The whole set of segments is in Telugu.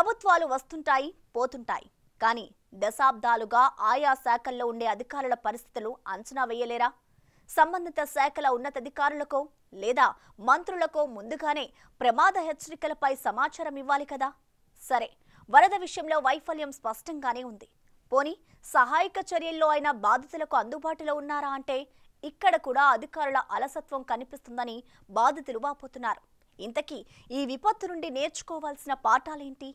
ప్రభుత్వాలు వస్తుంటాయి పోతుంటాయి కానీ దశాబ్దాలుగా ఆయా శాఖల్లో ఉండే అధికారుల పరిస్థితులు అంచనా వేయలేరా? సంబంధిత శాఖల ఉన్నతాధికారులకు లేదా మంత్రులకు ముందుగానే ప్రమాద హెచ్చరికలపై సమాచారం ఇవ్వాలి కదా. సరే, వరద విషయంలో వైఫల్యం స్పష్టంగానే ఉంది. పోనీ సహాయక చర్యల్లో అయినా బాధితులకు అందుబాటులో ఉన్నారా అంటే ఇక్కడ కూడా అధికారుల అలసత్వం కనిపిస్తుందని బాధితులు వాపోతున్నారు. ఇంతకీ ఈ విపత్తు నుండి నేర్చుకోవాల్సిన పాఠాలేంటి?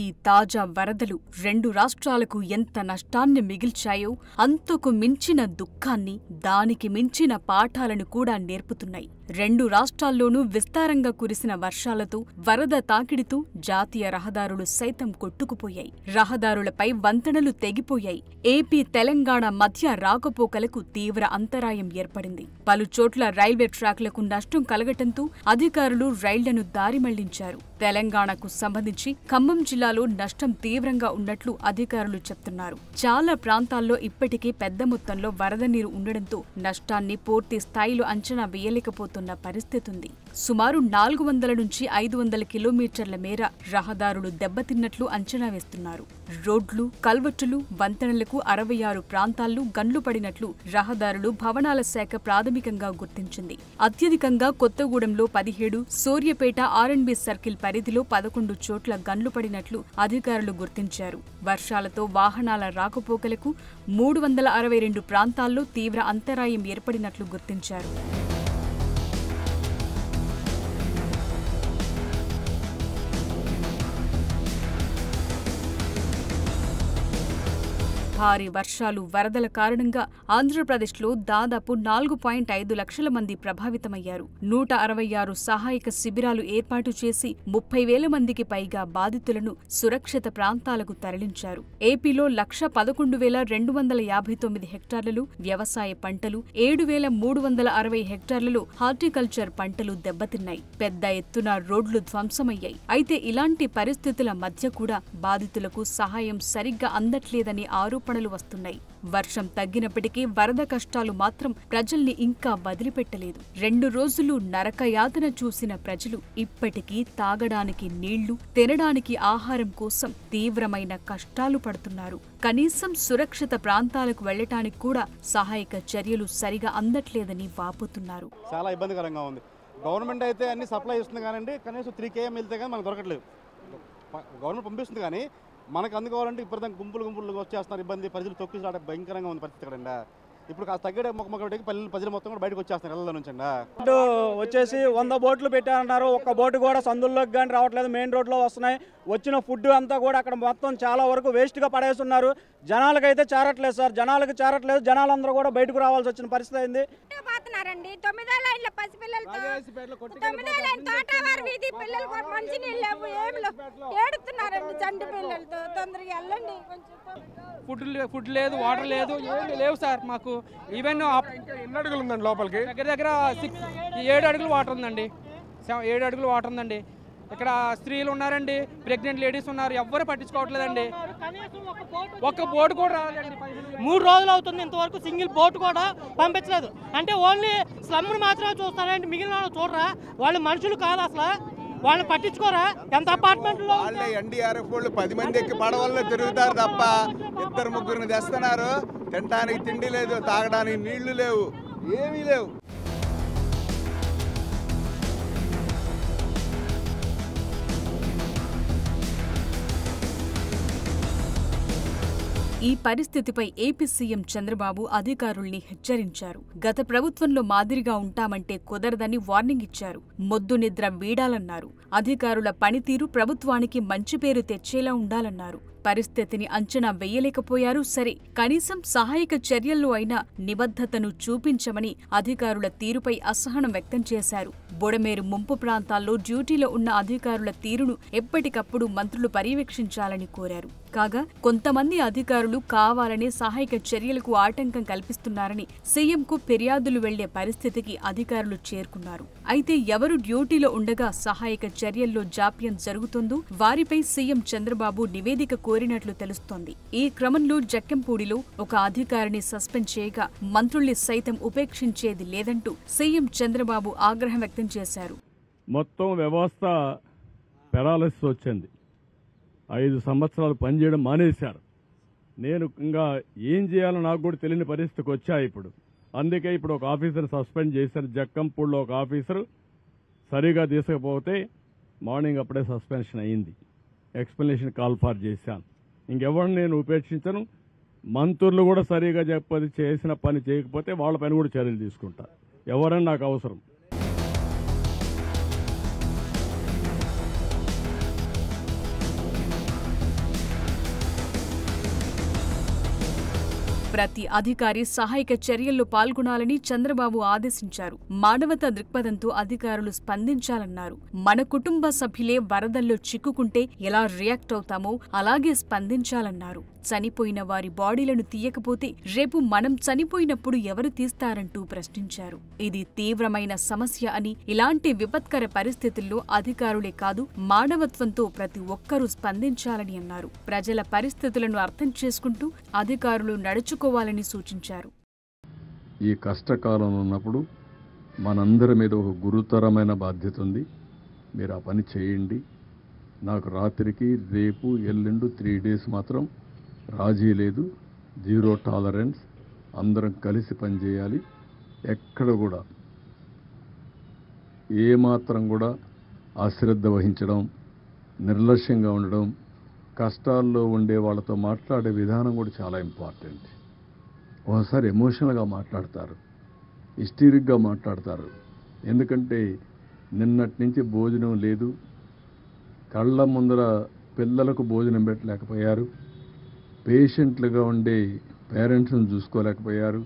ఈ తాజా వరదలు రెండు రాష్ట్రాలకు ఎంత నష్టాన్ని మిగిల్చాయో అంతకు మించిన దుఃఖాన్ని, దానికి మించిన పాఠాలను కూడా నేర్పుతున్నాయి. రెండు రాష్ట్రాల్లోనూ విస్తారంగా కురిసిన వర్షాలతో వరద తాకిడితో జాతీయ రహదారులు సైతం కొట్టుకుపోయాయి. రహదారులపై వంతెనలు తెగిపోయాయి. ఏపీ తెలంగాణ మధ్య రాకపోకలకు తీవ్ర అంతరాయం ఏర్పడింది. పలుచోట్ల రైల్వే ట్రాక్లకు నష్టం కలగటంతో అధికారులు రైళ్లను దారి మళ్లించారు. తెలంగాణకు సంబంధించి ఖమ్మం జిల్లాలో నష్టం తీవ్రంగా ఉన్నట్లు అధికారులు చెప్తున్నారు. చాలా ప్రాంతాల్లో ఇప్పటికే పెద్ద మొత్తంలో వరద నీరు ఉండడంతో నష్టాన్ని పూర్తి స్థాయిలో అంచనా వేయలేకపోతున్న పరిస్థితి ఉంది. సుమారు 400 నుంచి 500 కిలోమీటర్ల మేర రహదారులు దెబ్బతిన్నట్లు అంచనా వేస్తున్నారు. రోడ్లు, కల్వట్టులు, వంతెనలకు 66 ప్రాంతాల్లో గండ్లు పడినట్లు రహదారులు భవనాల శాఖ ప్రాథమికంగా గుర్తించింది. అత్యధికంగా కొత్తగూడెంలో 17, సూర్యపేట ఆర్ఎండ్బి సర్కిల్ పరిధిలో 11 చోట్ల గండ్లు పడినట్లు అధికారులు గుర్తించారు. వర్షాలతో వాహనాల రాకపోకలకు 362 ప్రాంతాల్లో తీవ్ర అంతరాయం ఏర్పడినట్లు గుర్తించారు. భారీ వర్షాలు, వరదల కారణంగా ఆంధ్రప్రదేశ్లో దాదాపు 4.5 లక్షల మంది ప్రభావితమయ్యారు. 166 సహాయక శిబిరాలు ఏర్పాటు చేసి 30,000 మందికి పైగా బాధితులను సురక్షిత ప్రాంతాలకు తరలించారు. ఏపీలో 111,259 హెక్టార్లలో వ్యవసాయ పంటలు, 7,360 హెక్టార్లలో హార్టికల్చర్ పంటలు దెబ్బతిన్నాయి. పెద్ద ఎత్తున రోడ్లు ధ్వంసమయ్యాయి. అయితే ఇలాంటి పరిస్థితుల మధ్య కూడా బాధితులకు సహాయం సరిగ్గా అందట్లేదని ఆరోపణలు వస్తున్నాయి. వర్షం తగ్గినప్పటికీ వరద కష్టాలు మాత్రం ప్రజల్ని ఇంకా వదిలిపెట్టలేదు. 2 రోజులు నరకయాతన చూసిన ప్రజలు ఇప్పటికీ తాగడానికి నీళ్లు, తినడానికి ఆహారం కోసం తీవ్రమైన కష్టాలు పడుతున్నారు. కనీసం సురక్షిత ప్రాంతాలకు వెళ్లటానికి కూడా సహాయక చర్యలు సరిగా అందట్లేదని వాపోతున్నారు. చాలా ఇబ్బందికరంగా ఉంది. గవర్నమెంట్ అయితే అన్ని సప్లై ఇస్తుంది కానండి, కనీసం 3 km వెళ్తే కానీ మనకు దొరకట్లేదు. గవర్నమెంట్ పంపిస్తుంది కానీ మనకు అందుకోవాలంటే ఇప్పుడు గుంపులు వచ్చేస్తున్నారు. ఇబ్బంది, ప్రజలు తొక్కిసలాడే భయంకరంగా ఉంది పరిస్థితి ఇక్కడ. ఇప్పుడు కాస్త తగ్గడే మొక్కమొక్కడికి ప్రజలు మొత్తం కూడా బయటకు వచ్చేస్తున్నారు ఇళ్ల నుంచి. వచ్చేసి 100 బోట్లు పెట్టారన్నారు. ఒక్క బోటు కూడా సందుల్లోకి కానీ రావట్లేదు, మెయిన్ రోడ్లో వస్తున్నాయి. వచ్చిన ఫుడ్ అంతా కూడా అక్కడ మొత్తం చాలా వరకు వేస్ట్గా పడేస్తున్నారు. జనాలకైతే చేరట్లేదు సార్, జనాలకు చేరట్లేదు. జనాలందరూ కూడా బయటకు రావాల్సి వచ్చిన పరిస్థితి అయింది. 9 లైన్ల పసిపిల్లలతో 9 లైన్ తోటవారి వీధి పిల్లలు కూడా మంచి నీళ్ళు లేవు, ఏమి ఏడుతున్నారండి. చంటి పిల్లలతో తొందరగా వెళ్ళండి. ఫుడ్ లేదు, వాటర్ లేదు, ఏమి లేవు సార్ మాకు. ఈవెన్ ఎన్ని అడుగులు ఉందండి లోపలికి? దగ్గర 7 అడుగులు వాటర్ ఉందండి. 7 అడుగులు వాటర్ ఉందండి. ఇక్కడ స్త్రీలు ఉన్నారండి, ప్రెగ్నెంట్ లేడీస్ ఉన్నారు, ఎవ్వరు పట్టించుకోవట్లేదండి. ఒక్క బోటు కూడా రాలేదండి. 3 రోజులు అవుతుంది, ఇంతవరకు సింగిల్ బోటు కూడా పంపించలేదు. అంటే ఓన్లీ స్లమ్ను మాత్రమే చూస్తారంటే మిగిలిన వాళ్ళు చూడరా? వాళ్ళు మనుషులు కాదు అసలు, వాళ్ళని పట్టించుకోరా? ఎంత అపార్ట్మెంట్లో వాళ్ళే NDRF వాళ్ళు 10 మంది ఎక్కి పడవల్లో తిరుగుతారు తప్ప 2-3 తెస్తున్నారు. తినడానికి తిండి లేదు, తాగడానికి నీళ్లు లేవు, ఏమీ లేవు. ఈ పరిస్థితిపై ఏపీ సీఎం చంద్రబాబు అధికారుల్ని హెచ్చరించారు. గత ప్రభుత్వంలో మాదిరిగా ఉంటామంటే కుదరదని వార్నింగ్ ఇచ్చారు. మొద్దు నిద్ర వీడాలన్నారు. అధికారుల పనితీరు ప్రభుత్వానికి మంచి పేరు తెచ్చేలా ఉండాలన్నారు. పరిస్థితిని అంచనా వేయలేకపోయారు సరే, కనీసం సహాయక చర్యల్లో అయినా నిబద్ధతను చూపించమని అధికారుల తీరుపై అసహనం వ్యక్తం చేశారు. బుడమేరు ముంపు ప్రాంతాల్లో డ్యూటీలో ఉన్న అధికారుల తీరును ఎప్పటికప్పుడు మంత్రులు పర్యవేక్షించాలని కోరారు. కాగా కొంతమంది అధికారులు కావాలనే సహాయక చర్యలకు ఆటంకం కల్పిస్తున్నారని సీఎంకు ఫిర్యాదులు వెళ్లే పరిస్థితికి అధికారులు చేరుకున్నారు. అయితే ఎవరు డ్యూటీలో ఉండగా సహాయక చర్యల్లో జాప్యం జరుగుతుందో వారిపై సీఎం చంద్రబాబు నివేదిక కోరినట్లు తెలుస్తోంది. ఈ క్రమంలో జక్కంపూడిలో ఒక అధికారిని సస్పెండ్ చేయగా మంత్రుల్ని సైతం ఉపేక్షించేది లేదంటూ సీఎం చంద్రబాబు ఆగ్రహం వ్యక్తం చేశారు. మొత్తం వ్యవస్థ పెరాలసిస్ వచ్చింది. 5 సంవత్సరాలు పనిచేయడం మానేశారు. నేను ఇంకా ఏం చేయాలో నాకు కూడా తెలియని పరిస్థితికి వచ్చా ఇప్పుడు. అందుకే ఇప్పుడు ఒక ఆఫీసర్ సస్పెండ్ చేశారు. జక్కంపూడిలో ఒక ఆఫీసరు సరిగా తీసుకపోతే మార్నింగ్ అప్పుడే సస్పెన్షన్ అయింది. ఎక్స్ప్లెనేషన్ కాల్ ఫార్ చేశాను. ఇంకెవరిని నేను ఉపేక్షించను. మంత్రులు కూడా సరిగా చేసిన పని చేయకపోతే వాళ్ళ పైన కూడా చర్యలు తీసుకుంటా. ఎవరైనా నాకు అవసరం. ప్రతి అధికారి సహాయక చర్యల్లో పాల్గొనాలని చంద్రబాబు ఆదేశించారు. మానవతా దృక్పథంతో అధికారులు స్పందించాలన్నారు. మన కుటుంబ సభ్యులే వరదల్లో చిక్కుకుంటే ఎలా రియాక్ట్ అవుతామో అలాగే స్పందించాలన్నారు. చనిపోయిన వారి బాడీలను తీయకపోతే రేపు మనం చనిపోయినప్పుడు ఎవరు తీస్తారంటూ ప్రశ్నించారు. ఇది తీవ్రమైన సమస్య అని, ఇలాంటి విపత్కర పరిస్థితుల్లో అధికారులే కాదు మానవత్వంతో ప్రతి ఒక్కరూ స్పందించాలని అన్నారు. ప్రజల పరిస్థితులను అర్థం చేసుకుంటూ అధికారులు నడుచుకోవాలని సూచించారు. ఈ కష్టకాలం ఉన్నప్పుడు మనందరి మీద ఒక గురుతరమైన బాధ్యత ఉంది. మీరు ఆ పని చేయండి. నాకు రాత్రికి రేపు ఎల్లుండు 3 days మాత్రం రాజీ లేదు. 0 టాలరెన్స్. అందరం కలిసి పనిచేయాలి. ఎక్కడ కూడా ఏమాత్రం కూడా అశ్రద్ధ వహించడం, నిర్లక్ష్యంగా ఉండడం, కష్టాల్లో ఉండే వాళ్ళతో మాట్లాడే విధానం కూడా చాలా ఇంపార్టెంట్. ఒకసారి ఎమోషనల్గా మాట్లాడతారు, హిస్టీరిక్గా మాట్లాడతారు. ఎందుకంటే నిన్నటి నుంచి భోజనం లేదు, కళ్ళ ముందర పిల్లలకు భోజనం పెట్టలేకపోయారు, పేషెంట్లుగా ఉండే పేరెంట్స్ని చూసుకోలేకపోయారు.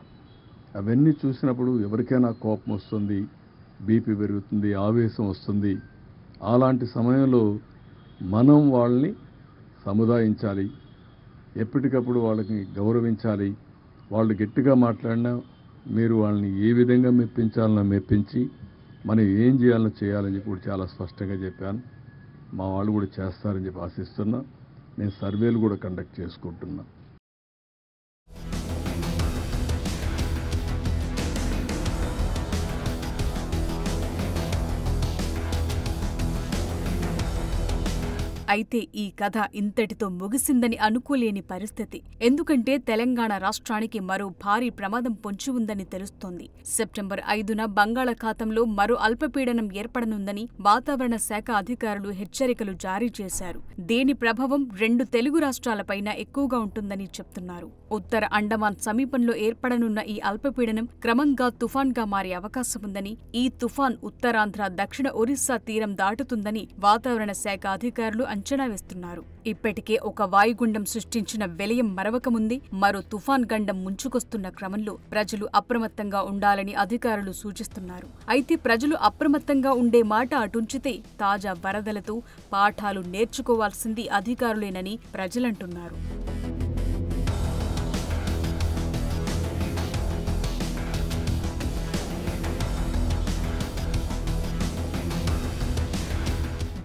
అవన్నీ చూసినప్పుడు ఎవరికైనా కోపం వస్తుంది, బీపీ పెరుగుతుంది, ఆవేశం వస్తుంది. అలాంటి సమయంలో మనం వాళ్ళని సముదాయించాలి, ఎప్పటికప్పుడు వాళ్ళకి గౌరవించాలి. వాళ్ళు గట్టిగా మాట్లాడినా మీరు వాళ్ళని ఏ విధంగా మెప్పించాలనో మెప్పించి మనం ఏం చేయాలో చేయాలని చెప్పి కూడా చాలా స్పష్టంగా చెప్పాను. మా వాళ్ళు కూడా చేస్తారని చెప్పి ఆశిస్తున్నా. నేను సర్వేలు కూడా కండక్ట్ చేసుకుంటున్నా. అయితే ఈ కథ ఇంతటితో ముగిసిందని అనుకోలేని పరిస్థితి. ఎందుకంటే తెలంగాణ రాష్ట్రానికి మరో భారీ ప్రమాదం పొంచి ఉందని తెలుస్తోంది. సెప్టెంబర్ 5న బంగాళాఖాతంలో మరో అల్పపీడనం ఏర్పడనుందని వాతావరణ శాఖ అధికారులు హెచ్చరికలు జారీ చేశారు. దీని ప్రభావం 2 తెలుగు రాష్ట్రాలపైన ఎక్కువగా ఉంటుందని చెప్తున్నారు. ఉత్తర అండమాన్ సమీపంలో ఏర్పడనున్న ఈ అల్పపీడనం క్రమంగా తుఫాన్గా మారే అవకాశముందని, ఈ తుఫాన్ ఉత్తరాంధ్ర, దక్షిణ ఒరిస్సా తీరం దాటుతుందని వాతావరణ శాఖ అధికారులు అంచనా వేస్తున్నారు. ఇప్పటికే ఒక వాయుగుండం సృష్టించిన విలయం మరవకముందే మరో తుఫాన్ గండం ముంచుకొస్తున్న క్రమంలో ప్రజలు అప్రమత్తంగా ఉండాలని అధికారులు సూచిస్తున్నారు. అయితే ప్రజలు అప్రమత్తంగా ఉండే మాట అటుంచితే తాజా వరదలతో పాఠాలు నేర్చుకోవాల్సింది అధికారులేనని ప్రజలంటున్నారు.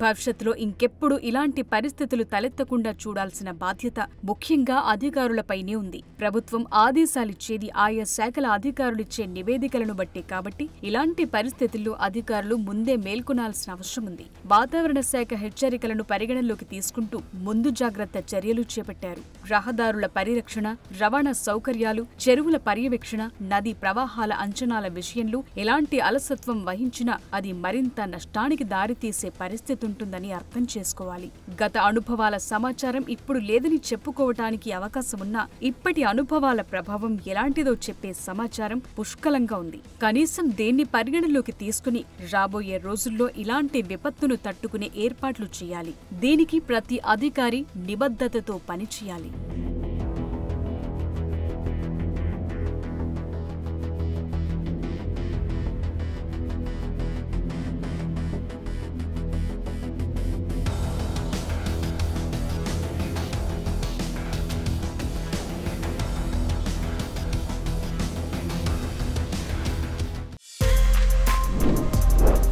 భవిష్యత్తులో ఇంకెప్పుడు ఇలాంటి పరిస్థితులు తలెత్తకుండా చూడాల్సిన బాధ్యత ముఖ్యంగా అధికారులపైనే ఉంది. ప్రభుత్వం ఆదేశాలిచ్చేది ఆయా శాఖల అధికారులిచ్చే నివేదికలను బట్టే కాబట్టి ఇలాంటి పరిస్థితుల్లో అధికారులు ముందే మేల్కొనాల్సిన అవసరం ఉంది. వాతావరణ శాఖ హెచ్చరికలను పరిగణనలోకి తీసుకుంటూ ముందు జాగ్రత్త చర్యలు చేపట్టారు. రహదారుల పరిరక్షణ, రవాణా సౌకర్యాలు, చెరువుల పర్యవేక్షణ, నదీ ప్రవాహాల అంచనాల విషయంలో ఎలాంటి అలసత్వం వహించినా అది మరింత నష్టానికి దారితీసే పరిస్థితి ఉంటుందని అర్థం చేసుకోవాలి. గత అనుభవాల సమాచారం ఇప్పుడు లేదని చెప్పుకోవటానికి అవకాశమున్నా ఇప్పటి అనుభవాల ప్రభావం ఎలాంటిదో చెప్పే సమాచారం పుష్కలంగా ఉంది. కనీసం దేన్ని పరిగణలోకి తీసుకుని రాబోయే రోజుల్లో ఇలాంటి విపత్తును తట్టుకునే ఏర్పాట్లు చేయాలి. దీనికి ప్రతి అధికారి నిబద్ధతతో పనిచేయాలి.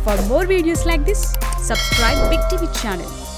For more videos like this, subscribe Big TV channel.